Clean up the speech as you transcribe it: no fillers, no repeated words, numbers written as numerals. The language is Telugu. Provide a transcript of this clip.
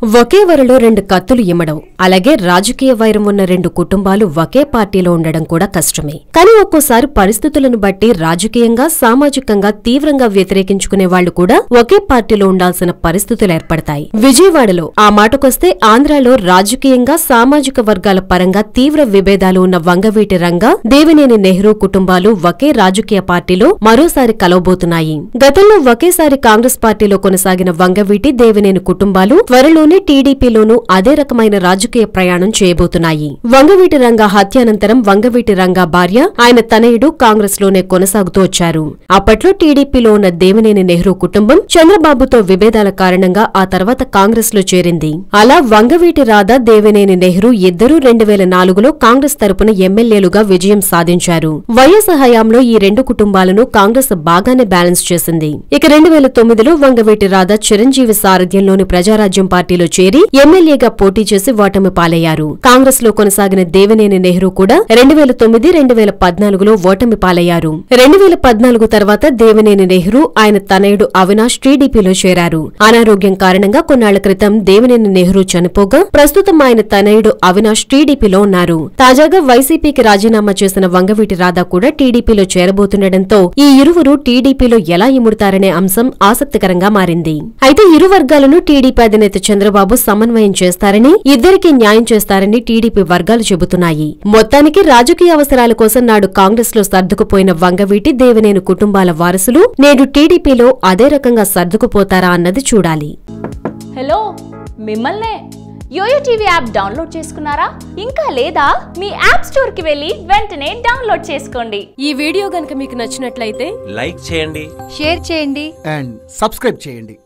ఒకే వరలో రెండు కత్తులు ఇమ్మడం, అలాగే రాజకీయ వైరం ఉన్న రెండు కుటుంబాలు ఒకే పార్టీలో ఉండడం కూడా కష్టమే. కానీ ఒక్కోసారి పరిస్థితులను బట్టి రాజకీయంగా, సామాజికంగా తీవ్రంగా వ్యతిరేకించుకునే వాళ్లు కూడా ఒకే పార్టీలో ఉండాల్సిన పరిస్థితులు ఏర్పడతాయి. విజయవాడలో ఆ మాటకొస్తే ఆంధ్రాలో రాజకీయంగా, సామాజిక వర్గాల పరంగా తీవ్ర విభేదాలు ఉన్న వంగవీటి రంగా, దేవినేని నెహ్రూ కుటుంబాలు ఒకే రాజకీయ పార్టీలో మరోసారి కలవబోతున్నాయి. గతంలో ఒకేసారి కాంగ్రెస్ పార్టీలో కొనసాగిన వంగవీటి, దేవినేని కుటుంబాలు త్వరలోనే టీడీపీలోనూ అదే రకమైన రాజకీయ ప్రయాణం చేయబోతున్నాయి. వంగవీటి రంగా హత్యానంతరం వంగవీటి రంగా భార్య, ఆయన తనయుడు కాంగ్రెస్ లోనే కొనసాగుతూ వచ్చారు. అప్పట్లో టీడీపీలో ఉన్న దేవినేని నెహ్రూ కుటుంబం చంద్రబాబుతో విభేదాల కారణంగా ఆ తర్వాత కాంగ్రెస్ లో చేరింది. అలా వంగవీటి రాధ, దేవినేని నెహ్రూ ఇద్దరూ 2004లో కాంగ్రెస్ తరపున ఎమ్మెల్యేలుగా విజయం సాధించారు. వైఎస్ హయాంలో ఈ రెండు కుటుంబాలను కాంగ్రెస్ బాగానే బ్యాలెన్స్ చేసింది. ఇక 2009లో వంగవీటి రాధ చిరంజీవి సారథ్యంలోని ప్రజారాజ్యం పార్టీలో చేరి ఎమ్మెల్యేగా పోటీ చేసి ఓటమి పాలయ్యారు. కాంగ్రెస్ లో కొనసాగిన దేవినేని నెహ్రూ కూడా 2009-2014లో ఓటమి పాలయ్యారు. 2014 తర్వాత దేవినేని నెహ్రూ, ఆయన తనయుడు అవినాష్ టీడీపీలో చేరారు. అనారోగ్యం కారణంగా కొన్నాళ్ల క్రితం దేవినేని నెహ్రూ చనిపోగా ప్రస్తుతం ఆయన తనయుడు అవినాష్ టీడీపీలో ఉన్నారు. తాజాగా వైసీపీకి రాజీనామా చేసిన వంగవీటి రాధ కూడా టీడీపీలో చేరబోతుండటంతో ఈ ఇరువురు టీడీపీలో ఎలా ఇముడతారనే అంశం ఆసక్తికరంగా మారింది. అయితే ఇరు వర్గాలను టీడీపీ అధినేత చంద్రబాబు సమన్వయం చేస్తారని, ఇద్దరికీ న్యాయం చేస్తారని టీడీపీ వర్గాలు చెబుతున్నాయి. మొత్తానికి రాజకీయ అవసరాల కోసం నాడు కాంగ్రెస్ లో సర్దుకుపోయిన వంగవీటి, దేవినేని కుటుంబాల వారసులు నేడు టీడీపీలో అదే రకంగా సర్దుకుపోతారా అన్నది చూడాలి. హలో, మిమ్మల్నే యోయో టీవీ యాప్ డౌన్లోడ్ చేసుకున్నారా? ఇంకా లేదా? మీ యాప్ స్టోర్ కి వెళ్లి వెంటనే డౌన్లోడ్ చేసుకోండి. ఈ వీడియో గనుక మీకు నచ్చినట్లయితే లైక్ చేయండి, షేర్ చేయండి అండ్ సబ్స్క్రైబ్ చేయండి.